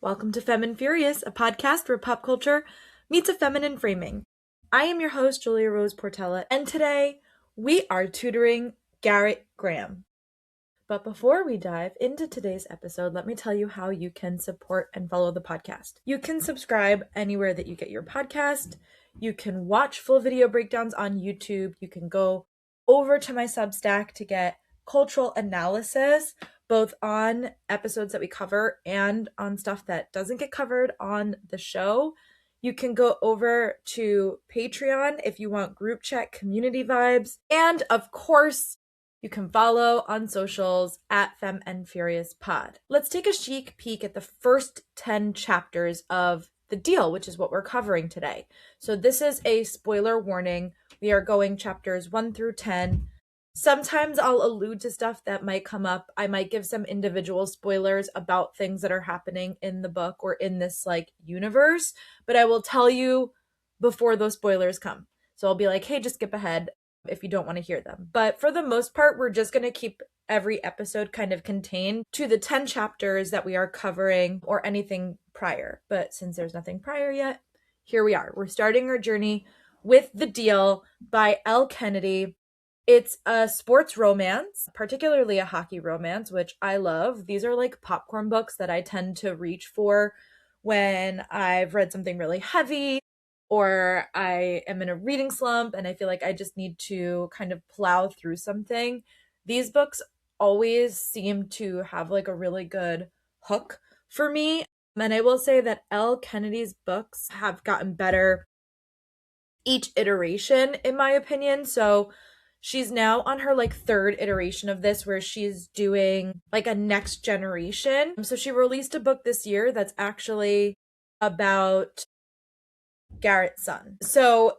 Welcome to Femme and Furious, a podcast where pop culture meets a feminine framing. I am your host, Julia Rose Portela, and today we are tutoring Garrett Graham. But before we dive into today's episode, let me tell you how you can support and follow the podcast. You can subscribe anywhere that you get your podcast. You can watch full video breakdowns on YouTube. You can go over to my Substack to get cultural analysis, both on episodes that we cover and on stuff that doesn't get covered on the show. You can go over to Patreon if you want group chat community vibes. And of course, you can follow on socials at Femme and Furious Pod. Let's take a chic peek at the first 10 chapters of The Deal, which is what we're covering today. So this is a spoiler warning. We are going chapters 1 through 10. Sometimes I'll allude to stuff that might come up. I might give some individual spoilers about things that are happening in the book or in this universe, but I will tell you before those spoilers come. So I'll be like, hey, just skip ahead if you don't want to hear them. But for the most part, we're just going to keep every episode kind of contained to the 10 chapters that we are covering or anything prior. But since there's nothing prior yet, here we are. We're starting our journey with The Deal by Elle Kennedy. It's a sports romance, particularly a hockey romance, which I love. These are like popcorn books that I tend to reach for when I've read something really heavy or I am in a reading slump and I feel like I just need to kind of plow through something. These books always seem to have like a really good hook for me. And I will say that Elle Kennedy's books have gotten better each iteration, in my opinion. So she's now on her third iteration of this where she's doing a next generation. So she released a book this year that's actually about Garrett's son. So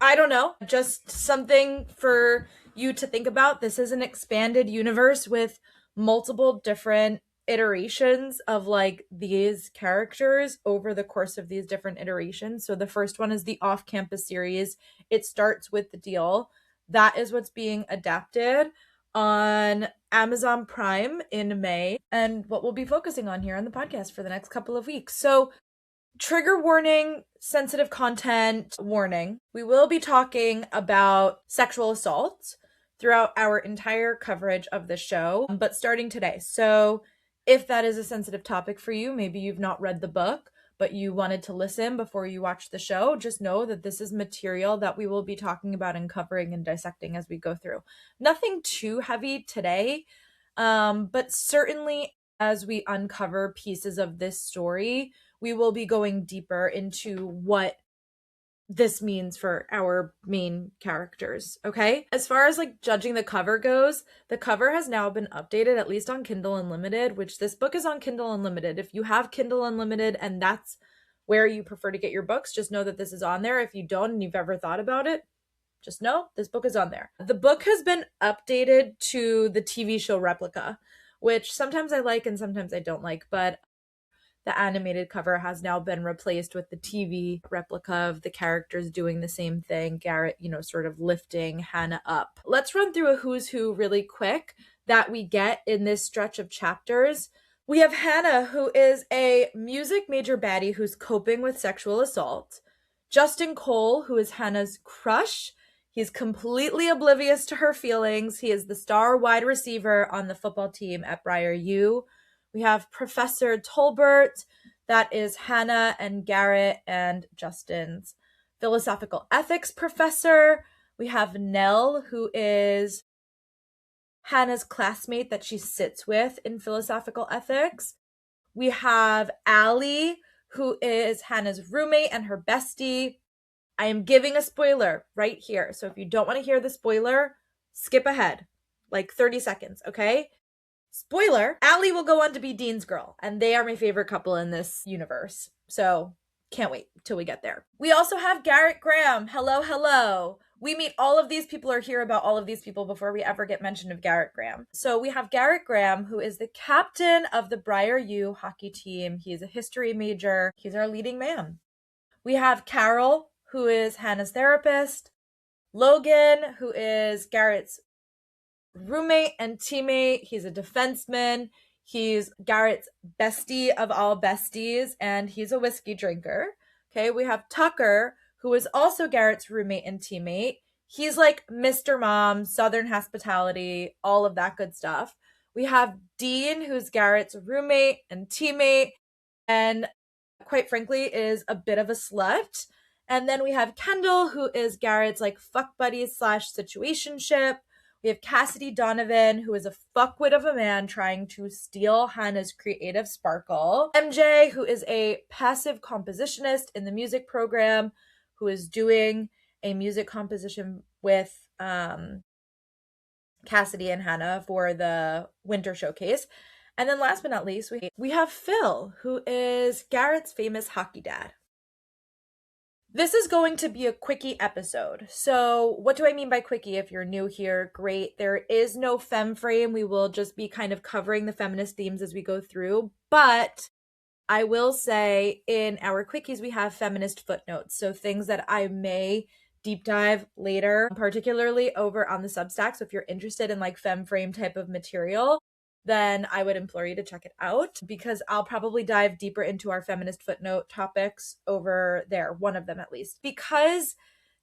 I don't know, just something for you to think about. This is an expanded universe with multiple different iterations of these characters over the course of these different iterations. So the first one is the off-campus series. It starts with The Deal. That is what's being adapted on Amazon Prime in May and what we'll be focusing on here on the podcast for the next couple of weeks. So trigger warning, sensitive content warning. We will be talking about sexual assault throughout our entire coverage of the show, but starting today. So if that is a sensitive topic for you, maybe you've not read the book, but you wanted to listen before you watch the show, just know that this is material that we will be talking about and covering and dissecting as we go through. Nothing too heavy today, but certainly as we uncover pieces of this story, we will be going deeper into what this means for our main characters, okay? As far as judging the cover goes, the cover has now been updated, at least on Kindle Unlimited, which this book is on Kindle Unlimited. If you have Kindle Unlimited and that's where you prefer to get your books, just know that this is on there. If you don't and you've ever thought about it, just know this book is on there. The book has been updated to the TV show replica, which sometimes I like and sometimes I don't like, but the animated cover has now been replaced with the TV replica of the characters doing the same thing. Garrett, sort of lifting Hannah up. Let's run through a who's who really quick that we get in this stretch of chapters. We have Hannah, who is a music major baddie who's coping with sexual assault. Justin Cole, who is Hannah's crush. He's completely oblivious to her feelings. He is the star wide receiver on the football team at Briar U. We have Professor Tolbert, that is Hannah and Garrett and Justin's philosophical ethics professor. We have Nell, who is Hannah's classmate that she sits with in philosophical ethics. We have Allie, who is Hannah's roommate and her bestie. I am giving a spoiler right here. So if you don't want to hear the spoiler, skip ahead, 30 seconds, okay? Spoiler, Allie will go on to be Dean's girl, and they are my favorite couple in this universe. So can't wait till we get there. We also have Garrett Graham. Hello. We meet all of these people or hear about all of these people before we ever get mention of Garrett Graham. So we have Garrett Graham, who is the captain of the Briar U hockey team. He is a history major. He's our leading man. We have Carol, who is Hannah's therapist. Logan, who is Garrett's roommate and teammate. He's a defenseman. He's Garrett's bestie of all besties, and he's a whiskey drinker. Okay, we have Tucker, who is also Garrett's roommate and teammate. He's like Mr. Mom, Southern hospitality, all of that good stuff. We have Dean, who's Garrett's roommate and teammate, and quite frankly is a bit of a slut. And then we have Kendall, who is Garrett's like fuck buddy slash situationship. We have Cassidy Donovan, who is a fuckwit of a man trying to steal Hannah's creative sparkle. MJ, who is a passive compositionist in the music program, who is doing a music composition with Cassidy and Hannah for the winter showcase. And then last but not least, we have Phil, who is Garrett's famous hockey dad. This is going to be a quickie episode. So what do I mean by quickie? If you're new here, great. There is no femme frame. We will just be kind of covering the feminist themes as we go through. But I will say in our quickies, we have feminist footnotes. So things that I may deep dive later, particularly over on the Substack. So if you're interested in like femme frame type of material, then I would implore you to check it out, because I'll probably dive deeper into our feminist footnote topics over there, one of them at least. Because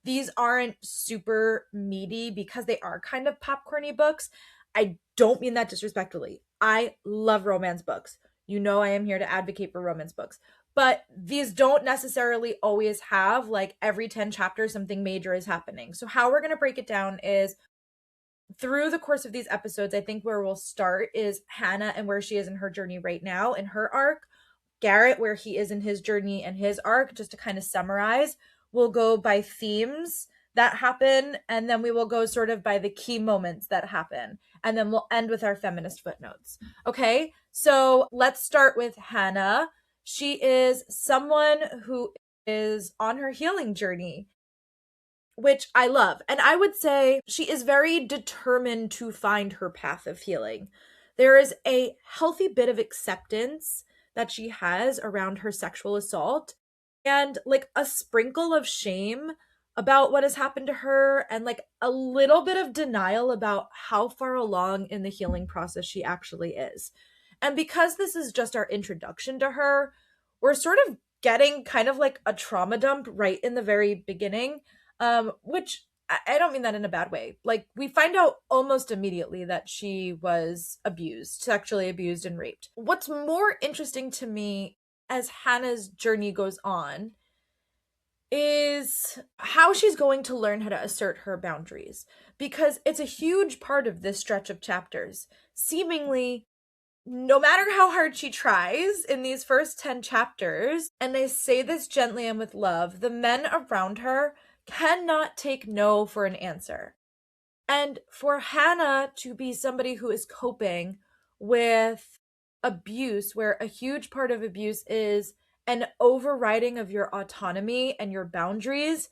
these aren't super meaty, because they are kind of popcorny books, I don't mean that disrespectfully. I love romance books. You know I am here to advocate for romance books. But these don't necessarily always have like every 10 chapters something major is happening. So how we're going to break it down is through the course of these episodes. I think where we'll start is Hannah and where she is in her journey right now in her arc. Garrett, where he is in his journey and his arc, just to kind of summarize. We'll go by themes that happen, and then we will go sort of by the key moments that happen. And then we'll end with our feminist footnotes. Okay, so let's start with Hannah. She is someone who is on her healing journey, which I love. And I would say she is very determined to find her path of healing. There is a healthy bit of acceptance that she has around her sexual assault, and like a sprinkle of shame about what has happened to her, and like a little bit of denial about how far along in the healing process she actually is. And because this is just our introduction to her, we're sort of getting kind of like a trauma dump right in the very beginning. Which I don't mean that in a bad way. Like, we find out almost immediately that she was abused, sexually abused and raped. What's more interesting to me as Hannah's journey goes on is how she's going to learn how to assert her boundaries, because it's a huge part of this stretch of chapters. Seemingly, no matter how hard she tries in these first 10 chapters, and I say this gently and with love, the men around her cannot take no for an answer. And for Hannah to be somebody who is coping with abuse, where a huge part of abuse is an overriding of your autonomy and your boundaries,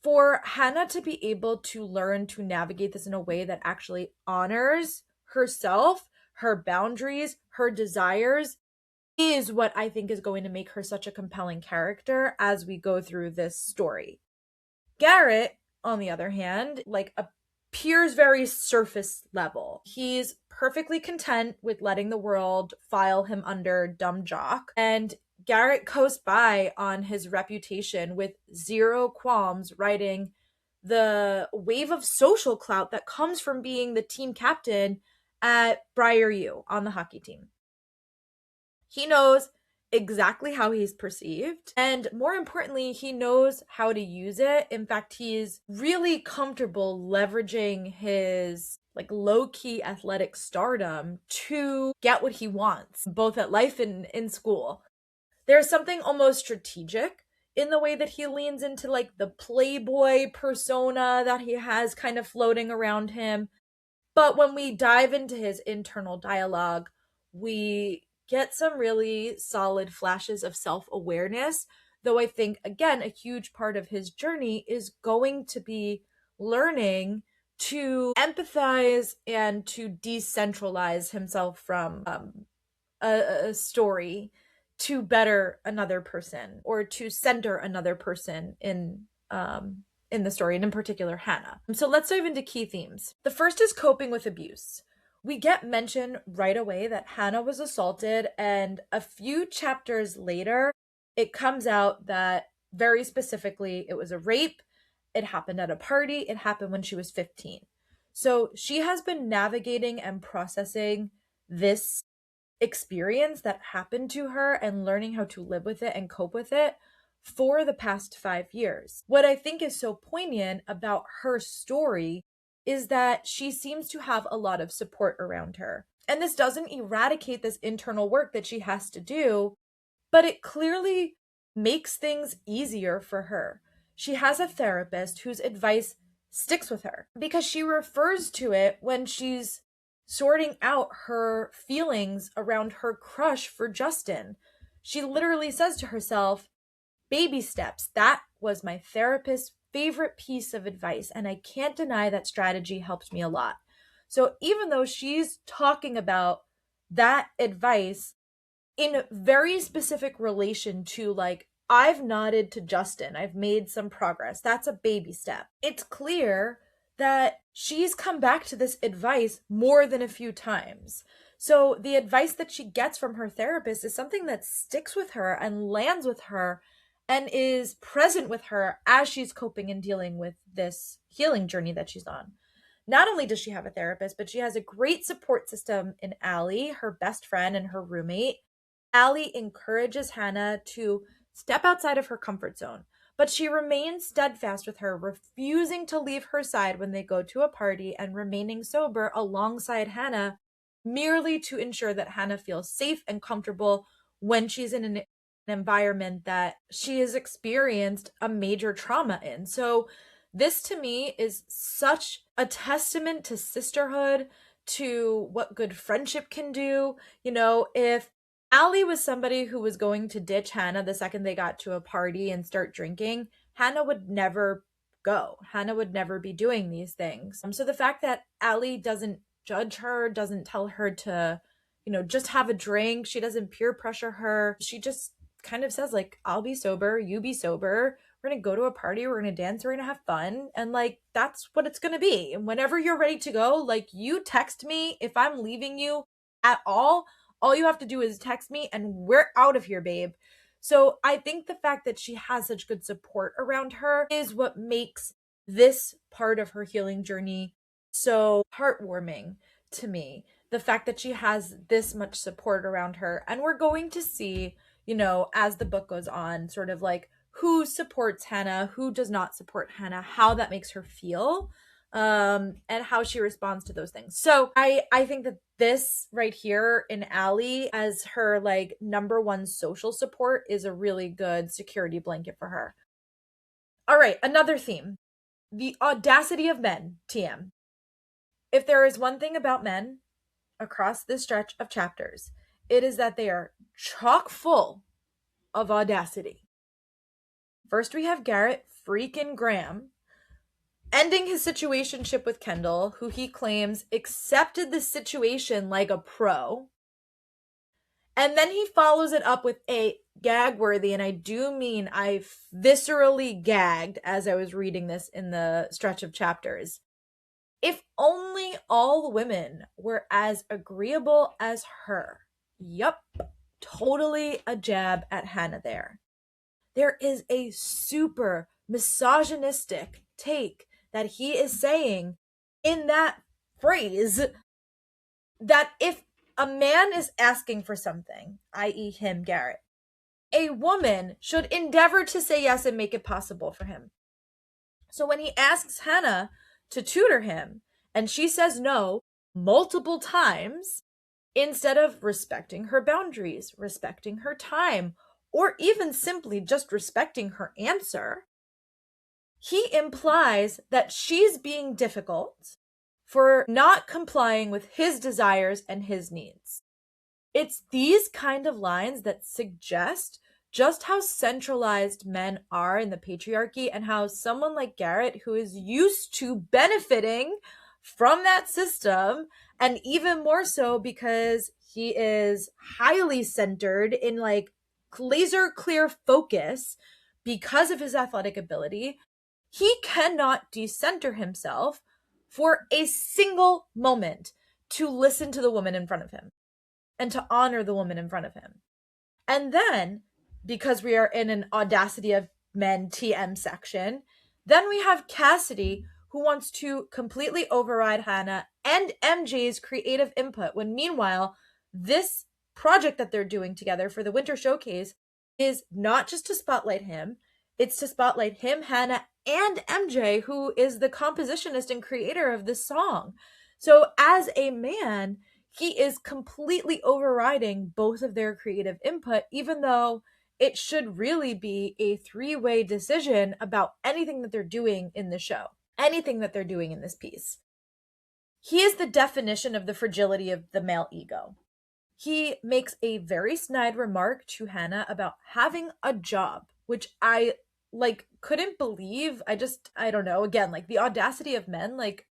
for Hannah to be able to learn to navigate this in a way that actually honors herself, her boundaries, her desires, is what I think is going to make her such a compelling character as we go through this story. Garrett, on the other hand, like appears very surface level. He's perfectly content with letting the world file him under dumb jock, and Garrett coasts by on his reputation with zero qualms, riding the wave of social clout that comes from being the team captain at Briar U on the hockey team. He knows exactly how he's perceived, and more importantly, he knows how to use it. In fact, he's really comfortable leveraging his like low-key athletic stardom to get what he wants, both at life and in school. There's something almost strategic in the way that he leans into like the playboy persona that he has kind of floating around him. But when we dive into his internal dialogue, we get some really solid flashes of self-awareness, though I think, again, a huge part of his journey is going to be learning to empathize and to decentralize himself from a story to better another person, or to center another person in the story, and in particular Hannah. So let's dive into key themes. The first is coping with abuse. we get mentioned right away that Hannah was assaulted, and a few chapters later, it comes out that very specifically it was a rape. It happened at a party. It happened when she was 15. So she has been navigating and processing this experience that happened to her and learning how to live with it and cope with it for the past 5 years. What I think is so poignant about her story is that she seems to have a lot of support around her. And this doesn't eradicate this internal work that she has to do, but it clearly makes things easier for her. She has a therapist whose advice sticks with her because she refers to it when she's sorting out her feelings around her crush for Justin. She literally says to herself, baby steps. That was my therapist's favorite piece of advice, and I can't deny that strategy helped me a lot. So even though she's talking about that advice in very specific relation to, like, I've nodded to Justin, I've made some progress, that's a baby step. It's clear that she's come back to this advice more than a few times. So the advice that she gets from her therapist is something that sticks with her and lands with her and is present with her as she's coping and dealing with this healing journey that she's on. Not only does she have a therapist, but she has a great support system in Allie, her best friend and her roommate. Allie encourages Hannah to step outside of her comfort zone, but she remains steadfast with her, refusing to leave her side when they go to a party and remaining sober alongside Hannah, merely to ensure that Hannah feels safe and comfortable when she's in an environment that she has experienced a major trauma in. So this to me is such a testament to sisterhood, to what good friendship can do. You know, if Allie was somebody who was going to ditch Hannah the second they got to a party and start drinking, Hannah would never go. Hannah would never be doing these things. So the fact that Allie doesn't judge her, doesn't tell her to, just have a drink, she doesn't peer pressure her. She just kind of says, like, I'll be sober, you be sober. We're going to go to a party, we're going to dance, we're going to have fun. And, like, that's what it's going to be. And whenever you're ready to go, like, you text me. If I'm leaving you at all you have to do is text me and we're out of here, babe. So I think the fact that she has such good support around her is what makes this part of her healing journey so heartwarming to me. The fact that she has this much support around her. And we're going to see, as the book goes on, sort of like who supports Hannah, who does not support Hannah, how that makes her feel, and how she responds to those things. So I think that this right here in Allie as her, like, number one social support is a really good security blanket for her. All right, another theme, the audacity of men TM. If there is one thing about men across this stretch of chapters, it is that they are chock full of audacity. First, we have Garrett freaking Graham ending his situationship with Kendall, who he claims accepted the situation like a pro. And then he follows it up with a gag-worthy, and I do mean I viscerally gagged as I was reading this in the stretch of chapters. If only all women were as agreeable as her. Yup, totally a jab at Hannah there. There is a super misogynistic take that he is saying in that phrase, that if a man is asking for something, i.e. him, Garrett, a woman should endeavor to say yes and make it possible for him. So when he asks Hannah to tutor him and she says no multiple times, instead of respecting her boundaries, respecting her time, or even simply just respecting her answer, he implies that she's being difficult for not complying with his desires and his needs. It's these kind of lines that suggest just how centralized men are in the patriarchy, and how someone like Garrett, who is used to benefiting from that system, and even more so because he is highly centered in, like, laser clear focus because of his athletic ability, he cannot decenter himself for a single moment to listen to the woman in front of him and to honor the woman in front of him. And then, because we are in an Audacity of Men TM section, then we have Cassidy, who wants to completely override Hannah and MJ's creative input, when meanwhile, this project that they're doing together for the Winter Showcase is not just to spotlight him, it's to spotlight him, Hannah, and MJ, who is the compositionist and creator of this song. So as a man, he is completely overriding both of their creative input, even though it should really be a three-way decision about anything that they're doing in the show, anything that they're doing in this piece. He is the definition of the fragility of the male ego. He makes a very snide remark to Hannah about having a job, which I couldn't believe. I don't know, again, like the audacity of men, like,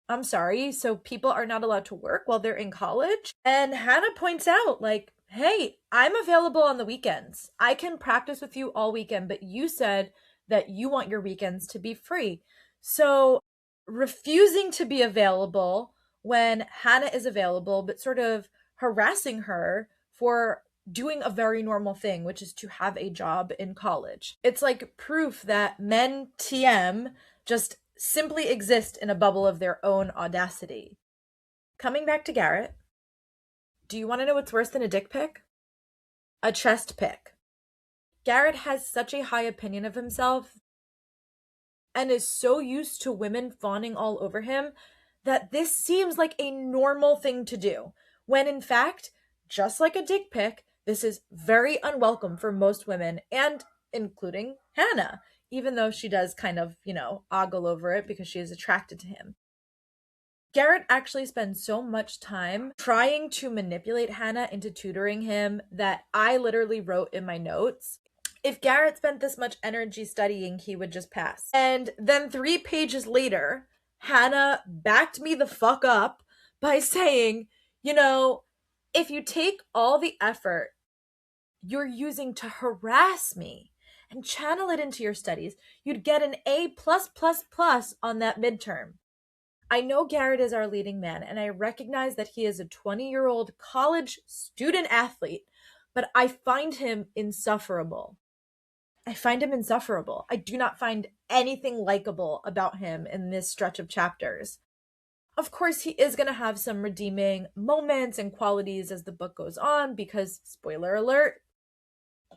I'm sorry, so people are not allowed to work while they're in college? And Hannah points out, like, hey, I'm available on the weekends. I can practice with you all weekend, but you said that you want your weekends to be free. So refusing to be available when Hannah is available, but sort of harassing her for doing a very normal thing, which is to have a job in college. It's like proof that men TM just simply exist in a bubble of their own audacity. Coming back to Garrett, do you want to know what's worse than a dick pic? A chest pic. Garrett has such a high opinion of himself and is so used to women fawning all over him that this seems like a normal thing to do, when in fact, just like a dick pic, this is very unwelcome for most women, and including Hannah, even though she does kind of, ogle over it because she is attracted to him. Garrett actually spends so much time trying to manipulate Hannah into tutoring him that I literally wrote in my notes, if Garrett spent this much energy studying, he would just pass. And then 3 pages later, Hannah backed me the fuck up by saying, if you take all the effort you're using to harass me and channel it into your studies, you'd get an A+++ on that midterm. I know Garrett is our leading man, and I recognize that he is a 20-year-old college student athlete, but I find him insufferable. I do not find anything likable about him in this stretch of chapters. Of course, he is going to have some redeeming moments and qualities as the book goes on, because, spoiler alert,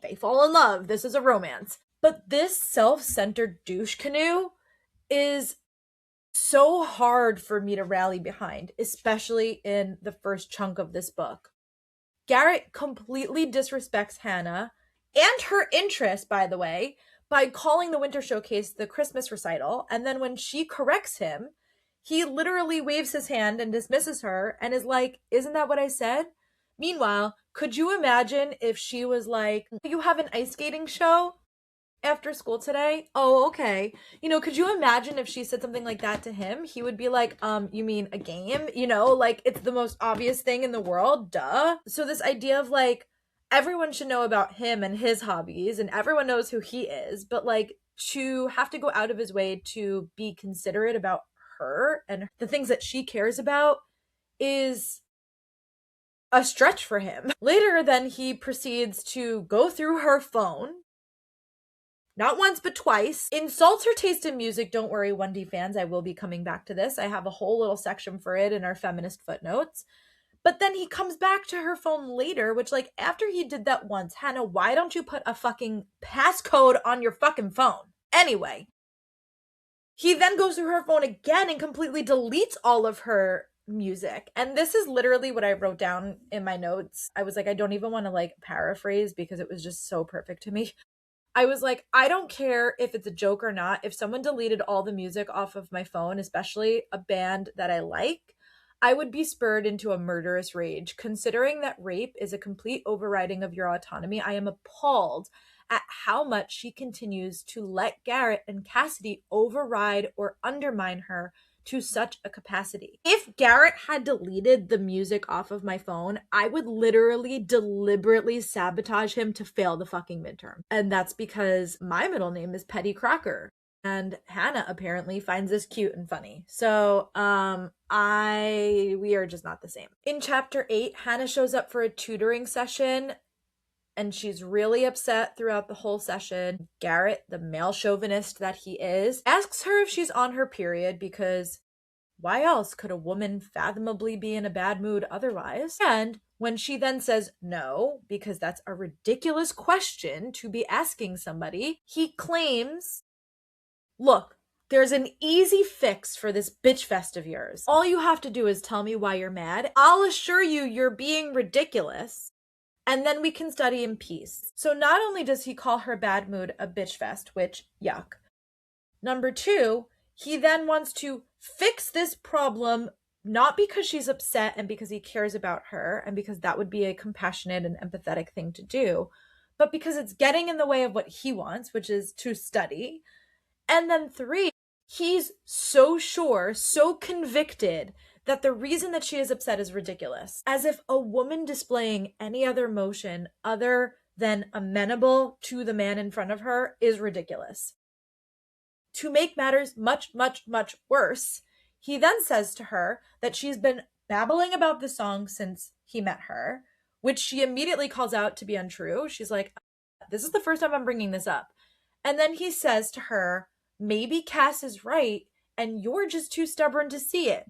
they fall in love. This is a romance. But this self-centered douche canoe is so hard for me to rally behind, especially in the first chunk of this book. Garrett completely disrespects Hannah and her interest, by the way, by calling the Winter Showcase the Christmas recital, and then when she corrects him, he literally waves his hand and dismisses her and is like, isn't that what I said? Meanwhile, could you imagine if she was like, you have an ice skating show after school today? Oh, okay. Could you imagine if she said something like that to him? He would be like, you mean a game? It's the most obvious thing in the world, duh. So this idea of like, everyone should know about him and his hobbies, and everyone knows who he is, but like, to have to go out of his way to be considerate about her and the things that she cares about is a stretch for him. Later, then, he proceeds to go through her phone, not once but twice, insults her taste in music. Don't worry, 1D fans, I will be coming back to this. I have a whole little section for it in our Feminist Footnotes. But then he comes back to her phone later, which, like, after he did that once, Hannah, why don't you put a fucking passcode on your fucking phone? Anyway, he then goes through her phone again and completely deletes all of her music. And this is literally what I wrote down in my notes. I was like, I don't even want to like paraphrase because it was just so perfect to me. I was like, I don't care if it's a joke or not. If someone deleted all the music off of my phone, especially a band that I like, I would be spurred into a murderous rage. Considering that rape is a complete overriding of your autonomy, I am appalled at how much she continues to let Garrett and Cassidy override or undermine her to such a capacity. If Garrett had deleted the music off of my phone, I would literally deliberately sabotage him to fail the fucking midterm. And that's because my middle name is Petty Crocker. And Hannah apparently finds this cute and funny. So, we are just not the same. In chapter 8, Hannah shows up for a tutoring session and she's really upset throughout the whole session. Garrett, the male chauvinist that he is, asks her if she's on her period because why else could a woman fathomably be in a bad mood otherwise? And when she then says no, because that's a ridiculous question to be asking somebody, he claims, look, there's an easy fix for this bitch fest of yours. All you have to do is tell me why you're mad. I'll assure you you're being ridiculous. And then we can study in peace. So not only does he call her bad mood a bitch fest, which, yuck. Number 2, he then wants to fix this problem, not because she's upset and because he cares about her and because that would be a compassionate and empathetic thing to do, but because it's getting in the way of what he wants, which is to study. And then 3, he's so sure, so convicted that the reason that she is upset is ridiculous. As if a woman displaying any other emotion other than amenable to the man in front of her is ridiculous. To make matters much, much, much worse, he then says to her that she's been babbling about the song since he met her, which she immediately calls out to be untrue. She's like, this is the first time I'm bringing this up. And then he says to her, maybe Cass is right and you're just too stubborn to see it.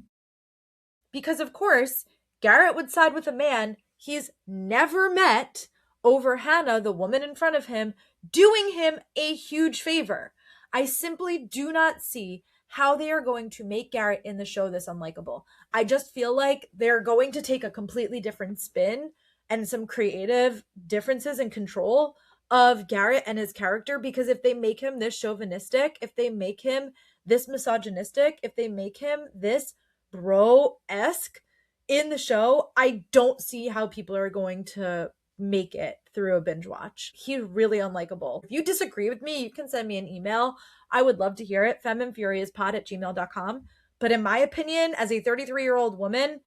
Because of course, Garrett would side with a man he's never met over Hannah, the woman in front of him, doing him a huge favor. I simply do not see how they are going to make Garrett in the show this unlikable. I just feel like they're going to take a completely different spin and some creative differences in control of Garrett and his character, because if they make him this chauvinistic, if they make him this misogynistic, if they make him this bro-esque in the show, I don't see how people are going to make it through a binge watch. He's really unlikable. If you disagree with me, you can send me an email. I would love to hear it. femmeandfuriouspod@gmail.com. But in my opinion, as a 33-year-old woman,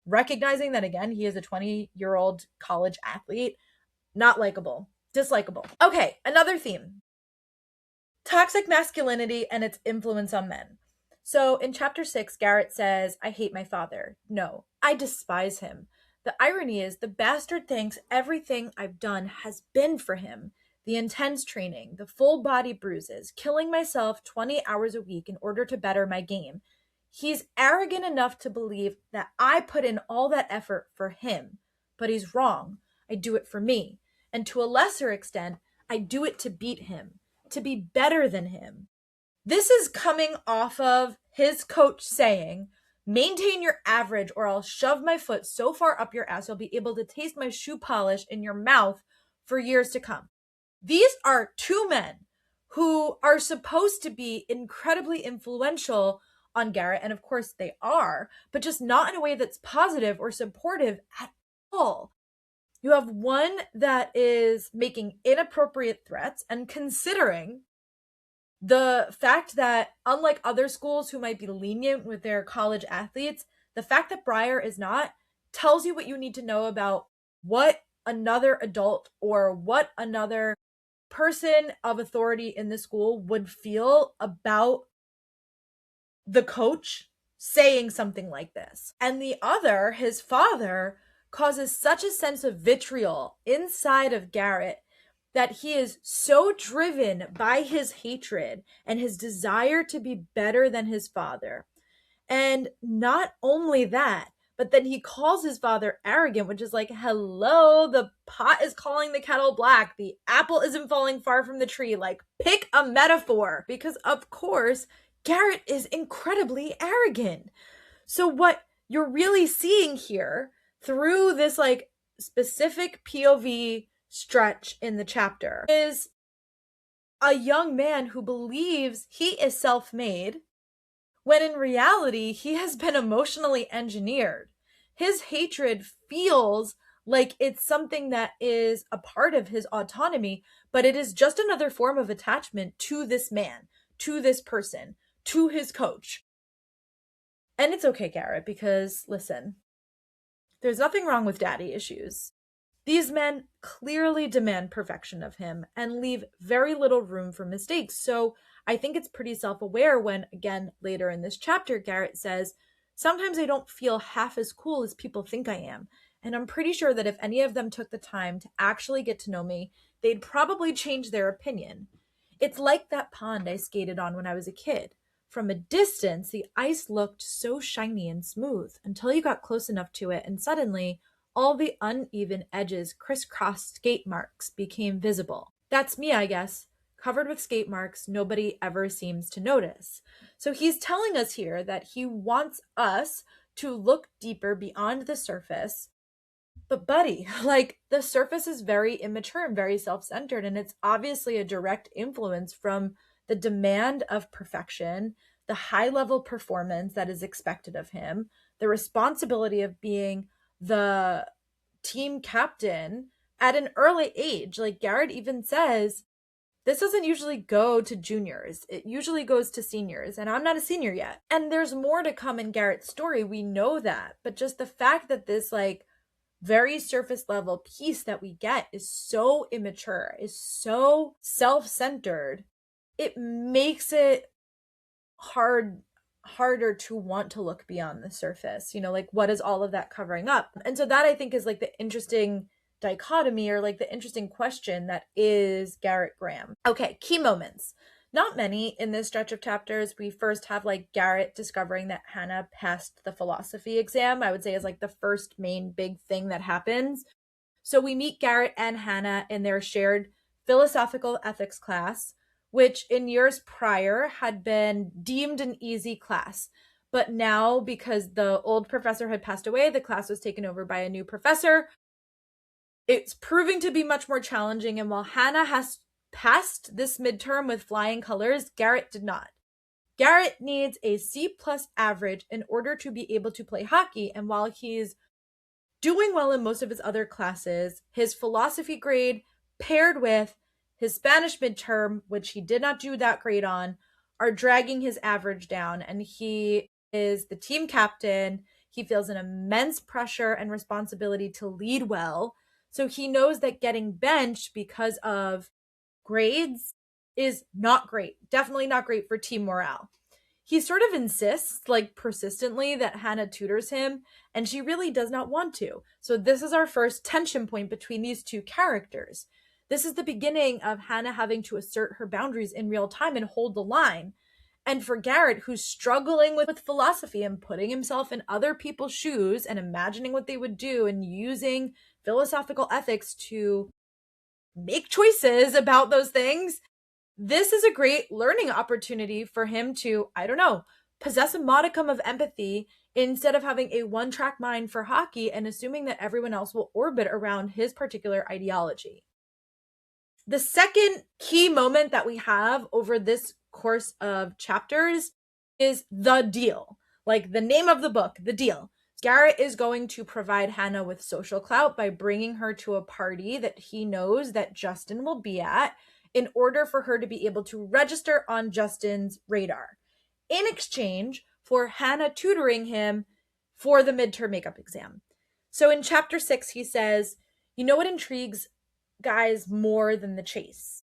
recognizing that, again, he is a 20-year-old college athlete, not likable. Dislikable. Okay, another theme. Toxic masculinity and its influence on men. So in chapter 6, Garrett says, I hate my father. No, I despise him. The irony is the bastard thinks everything I've done has been for him. The intense training, the full body bruises, killing myself 20 hours a week in order to better my game. He's arrogant enough to believe that I put in all that effort for him. But he's wrong. I do it for me. And to a lesser extent, I do it to beat him, to be better than him. This is coming off of his coach saying, maintain your average or I'll shove my foot so far up your ass you'll be able to taste my shoe polish in your mouth for years to come. These are 2 men who are supposed to be incredibly influential on Garrett, and of course they are, but just not in a way that's positive or supportive at all. You have one that is making inappropriate threats and considering the fact that, unlike other schools who might be lenient with their college athletes, the fact that Breyer is not tells you what you need to know about what another adult or what another person of authority in the school would feel about the coach saying something like this. And the other, his father, causes such a sense of vitriol inside of Garrett that he is so driven by his hatred and his desire to be better than his father. And not only that, but then he calls his father arrogant, which is like, hello, the pot is calling the kettle black. The apple isn't falling far from the tree. Like, pick a metaphor. Because, of course, Garrett is incredibly arrogant. So what you're really seeing here through this, like, specific POV stretch in the chapter is a young man who believes he is self-made when in reality he has been emotionally engineered. His hatred feels like it's something that is a part of his autonomy, but it is just another form of attachment to this man, to this person, to his coach. And it's okay, Garrett, because listen, there's nothing wrong with daddy issues. These men clearly demand perfection of him and leave very little room for mistakes. So I think it's pretty self-aware when, again, later in this chapter, Garrett says, sometimes I don't feel half as cool as people think I am. And I'm pretty sure that if any of them took the time to actually get to know me, they'd probably change their opinion. It's like that pond I skated on when I was a kid. From a distance, the ice looked so shiny and smooth until you got close enough to it, and suddenly all the uneven edges, crisscrossed skate marks became visible. That's me, I guess, covered with skate marks nobody ever seems to notice. So he's telling us here that he wants us to look deeper beyond the surface. But buddy, like, the surface is very immature and very self-centered, and it's obviously a direct influence from the demand of perfection, the high-level performance that is expected of him, the responsibility of being the team captain at an early age. Like, Garrett even says, this doesn't usually go to juniors. It usually goes to seniors, and I'm not a senior yet. And there's more to come in Garrett's story. We know that. But just the fact that this, like, very surface level piece that we get is so immature, is so self-centered, it makes it harder to want to look beyond the surface. Like, what is all of that covering up? And so that, I think, is like the interesting dichotomy, or like the interesting question that is Garrett Graham. Okay, key moments. Not many in this stretch of chapters. We first have like Garrett discovering that Hannah passed the philosophy exam, I would say, is like the first main big thing that happens. So we meet Garrett and Hannah in their shared philosophical ethics class, which in years prior had been deemed an easy class. But now, because the old professor had passed away, the class was taken over by a new professor. It's proving to be much more challenging. And while Hannah has passed this midterm with flying colors, Garrett did not. Garrett needs a C+ average in order to be able to play hockey. And while he's doing well in most of his other classes, his philosophy grade paired with his Spanish midterm, which he did not do that great on, are dragging his average down. And he is the team captain. He feels an immense pressure and responsibility to lead well. So he knows that getting benched because of grades is not great. Definitely not great for team morale. He sort of insists, like, persistently, that Hannah tutors him, and she really does not want to. So this is our first tension point between these two characters. This is the beginning of Hannah having to assert her boundaries in real time and hold the line. And for Garrett, who's struggling with philosophy and putting himself in other people's shoes and imagining what they would do and using philosophical ethics to make choices about those things, this is a great learning opportunity for him to, I don't know, possess a modicum of empathy instead of having a one-track mind for hockey and assuming that everyone else will orbit around his particular ideology. The second key moment that we have over this course of chapters is the deal. Like the name of the book, the deal. Garrett is going to provide Hannah with social clout by bringing her to a party that he knows that Justin will be at in order for her to be able to register on Justin's radar, in exchange for Hannah tutoring him for the midterm makeup exam. So in chapter 6, he says, you know what intrigues guys more than the chase?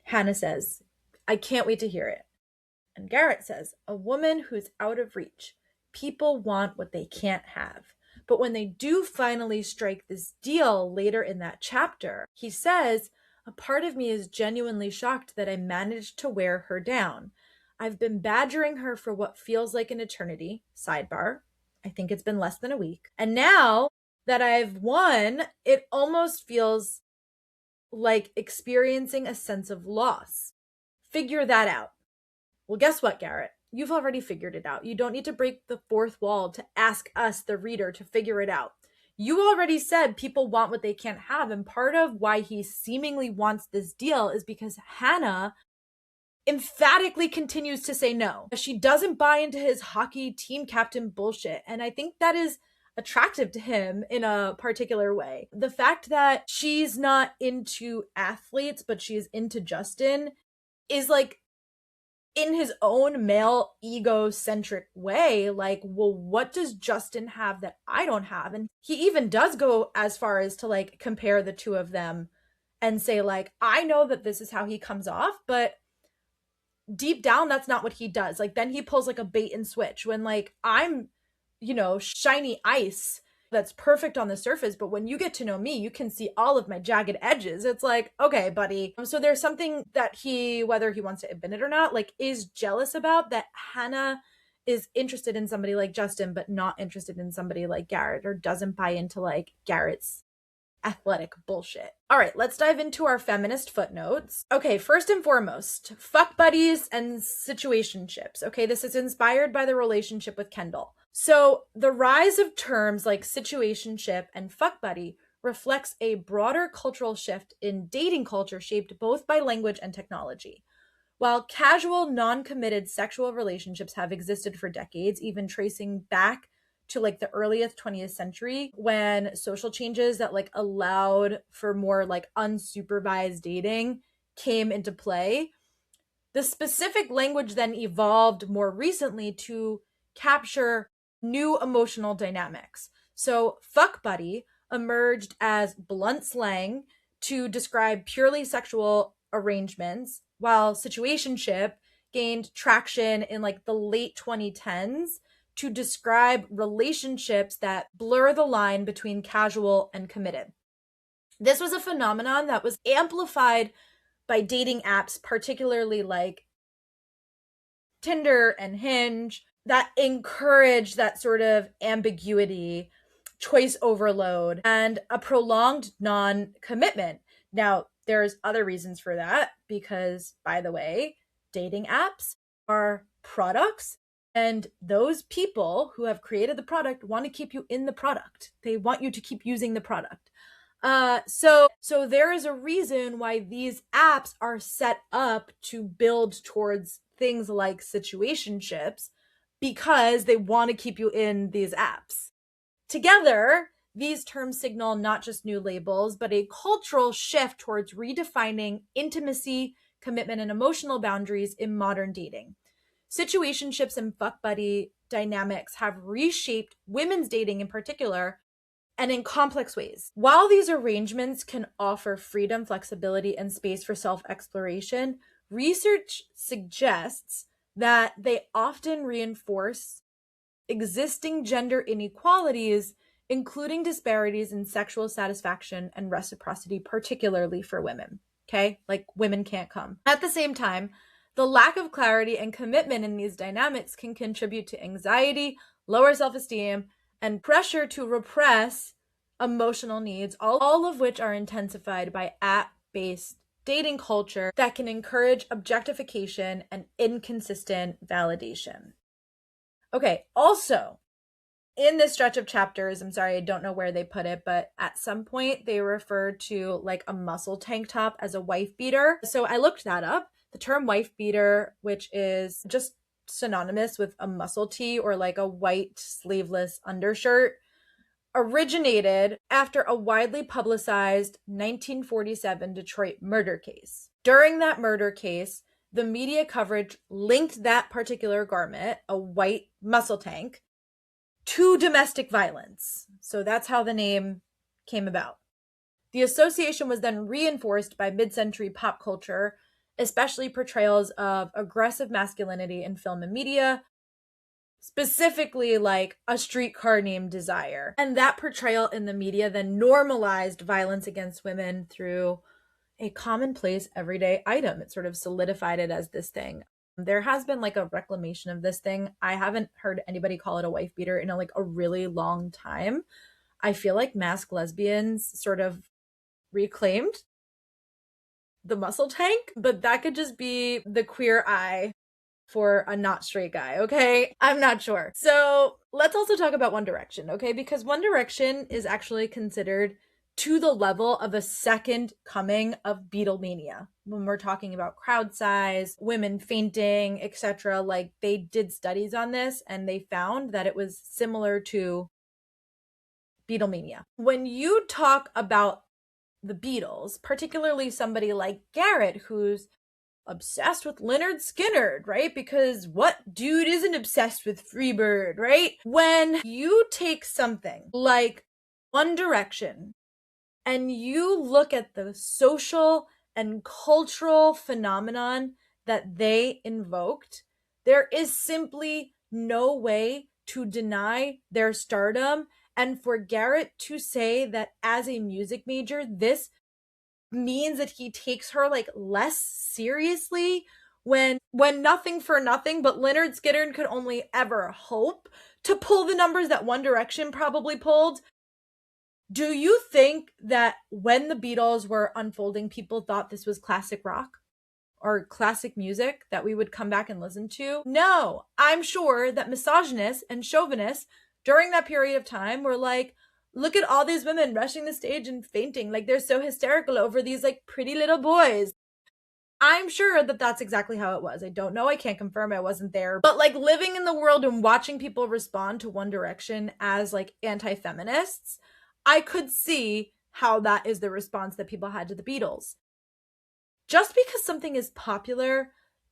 Hannah says, I can't wait to hear it. And Garrett says, a woman who's out of reach. People want what they can't have. But when they do finally strike this deal later in that chapter, he says, a part of me is genuinely shocked that I managed to wear her down. I've been badgering her for what feels like an eternity. Sidebar. I think it's been less than a week. And now that I've won, it almost feels like experiencing a sense of loss. Figure that out. Well, guess what, Garrett? You've already figured it out. You don't need to break the fourth wall to ask us, the reader, to figure it out. You already said people want what they can't have. And part of why he seemingly wants this deal is because Hannah emphatically continues to say no. She doesn't buy into his hockey team captain bullshit. And I think that is attractive to him in a particular way. The fact that she's not into athletes, but she's into Justin is like in his own male egocentric way, like, well, what does Justin have that I don't have? And he even does go as far as to like compare the two of them and say, like, I know that this is how he comes off, but deep down, that's not what he does. Like, then he pulls like a bait and switch when, like, I'm, shiny ice that's perfect on the surface, but when you get to know me, you can see all of my jagged edges. It's like, okay, buddy. So there's something that he, whether he wants to admit it or not, like, is jealous about, that Hannah is interested in somebody like Justin, but not interested in somebody like Garrett, or doesn't buy into like Garrett's athletic bullshit. All right, let's dive into our feminist footnotes. Okay, first and foremost, fuck buddies and situationships. Okay, this is inspired by the relationship with Kendall. So the rise of terms like situationship and fuck buddy reflects a broader cultural shift in dating culture shaped both by language and technology. While casual, non-committed sexual relationships have existed for decades, even tracing back to like the earliest 20th century, when social changes that like allowed for more like unsupervised dating came into play, the specific language then evolved more recently to capture new emotional dynamics. So fuck buddy emerged as blunt slang to describe purely sexual arrangements, while situationship gained traction in like the late 2010s to describe relationships that blur the line between casual and committed. This was a phenomenon that was amplified by dating apps, particularly like Tinder and Hinge, that encourage that sort of ambiguity, choice overload, and a prolonged non-commitment. Now, there's other reasons for that because, by the way, dating apps are products, and those people who have created the product want to keep you in the product. They want you to keep using the product. So there is a reason why these apps are set up to build towards things like situationships, because they want to keep you in these apps. Together, these terms signal not just new labels, but a cultural shift towards redefining intimacy, commitment, and emotional boundaries in modern dating. Situationships and fuck buddy dynamics have reshaped women's dating in particular, and in complex ways. While these arrangements can offer freedom, flexibility, and space for self-exploration, research suggests that they often reinforce existing gender inequalities, including disparities in sexual satisfaction and reciprocity, particularly for women. Okay? Like, women can't come. At the same time, the lack of clarity and commitment in these dynamics can contribute to anxiety, lower self-esteem, and pressure to repress emotional needs, all of which are intensified by app-based dating culture that can encourage objectification and inconsistent validation. Okay, also, in this stretch of chapters, I'm sorry, I don't know where they put it, but at some point they referred to like a muscle tank top as a wife beater. So I looked that up. The term wife beater, which is just synonymous with a muscle tee or like a white sleeveless undershirt, originated after a widely publicized 1947 Detroit murder case. During that murder case, the media coverage linked that particular garment, a white muscle tank, to domestic violence. So that's how the name came about. The association was then reinforced by mid-century pop culture, especially portrayals of aggressive masculinity in film and media, specifically like A Streetcar Named Desire. And that portrayal in the media then normalized violence against women through a commonplace everyday item. It sort of solidified it as this thing. There has been like a reclamation of this thing. I haven't heard anybody call it a wife beater in a really long time. I feel like masked lesbians sort of reclaimed the muscle tank, but that could just be the queer eye for a not straight guy, okay? I'm not sure. So let's also talk about One Direction, okay? Because One Direction is actually considered to the level of a second coming of Beatlemania. When we're talking about crowd size, women fainting, etc., like they did studies on this and they found that it was similar to Beatlemania. When you talk about the Beatles, particularly somebody like Garrett, who's obsessed with Lynyrd Skynyrd, right? Because what dude isn't obsessed with Freebird, right? When you take something like One Direction and you look at the social and cultural phenomenon that they invoked, there is simply no way to deny their stardom. And for Garrett to say that as a music major, this means that he takes her like less seriously when nothing for nothing, but Lynyrd Skynyrd could only ever hope to pull the numbers that One Direction probably pulled. Do you think that when the Beatles were unfolding, people thought this was classic rock or classic music that we would come back and listen to? No, I'm sure that misogynists and chauvinists during that period of time were like, look at all these women rushing the stage and fainting. Like, they're so hysterical over these like pretty little boys. I'm sure that that's exactly how it was. I don't know. I can't confirm. I wasn't there. But like living in the world and watching people respond to One Direction as like anti-feminists, I could see how that is the response that people had to the Beatles. Just because something is popular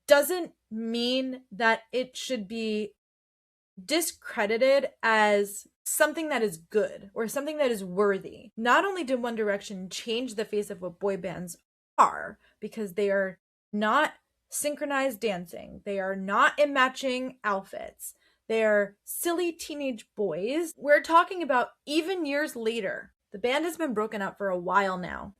doesn't mean that it should be discredited as something that is good or something that is worthy. Not only did One Direction change the face of what boy bands are, because they are not synchronized dancing, they are not in matching outfits, they are silly teenage boys. We're talking about even years later. The band has been broken up for a while now.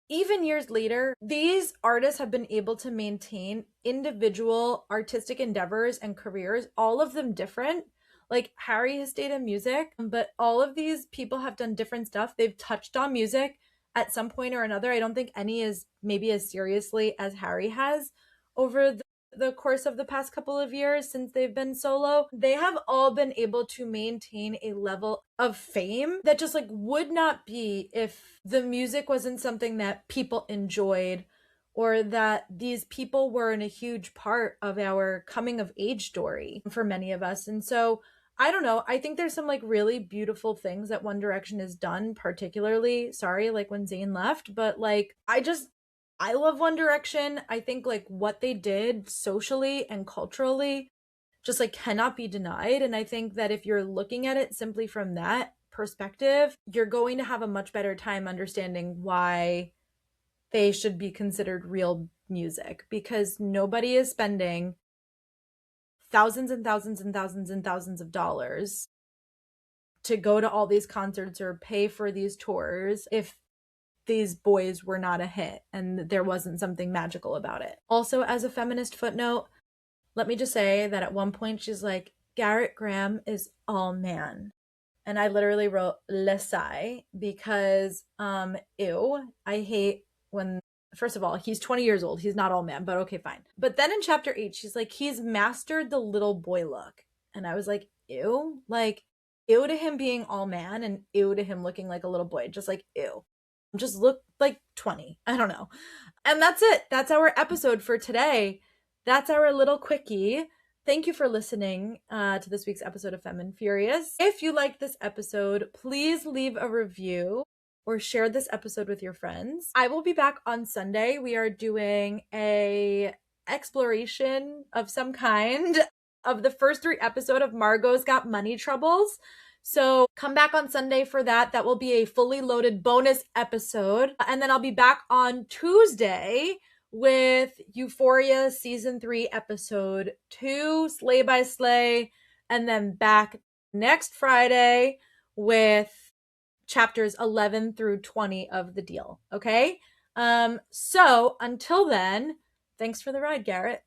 Even years later, these artists have been able to maintain individual artistic endeavors and careers, all of them different. Like Harry has stayed in music, but all of these people have done different stuff. They've touched on music at some point or another. I don't think any is maybe as seriously as Harry has over the course of the past couple of years since they've been solo. They have all been able to maintain a level of fame that just like would not be if the music wasn't something that people enjoyed, or that these people weren't a huge part of our coming of age story for many of us. And so I don't know. I think there's some like really beautiful things that One Direction has done, particularly, sorry, like when Zayn left, but like I love One Direction. I think like what they did socially and culturally just like cannot be denied. And I think that if you're looking at it simply from that perspective, you're going to have a much better time understanding why they should be considered real music, because nobody is spending thousands and thousands and thousands and thousands of dollars to go to all these concerts or pay for these tours if these boys were not a hit and there wasn't something magical about it. Also, as a feminist footnote, let me just say that at one point she's like, Garrett Graham is all man. And I literally wrote Lesai because ew, I hate when, first of all, he's 20 years old. He's not all man, but okay, fine. But then in chapter 8, she's like, he's mastered the little boy look. And I was like, ew, like ew to him being all man and ew to him looking like a little boy. Just like ew. Just look like 20. I don't know. And that's it. That's our episode for today. That's our little quickie. Thank you for listening to this week's episode of Femme and Furious. If you liked this episode, please leave a review or share this episode with your friends. I will be back on Sunday. We are doing a exploration of some kind of the first 3 episodes of Margot's Got Money Troubles. So come back on Sunday for that. That will be a fully loaded bonus episode. And then I'll be back on Tuesday with Euphoria Season 3 Episode 2, Slay by Slay. And then back next Friday with chapters 11 through 20 of The Deal. Okay? So until then, thanks for the ride, Garrett.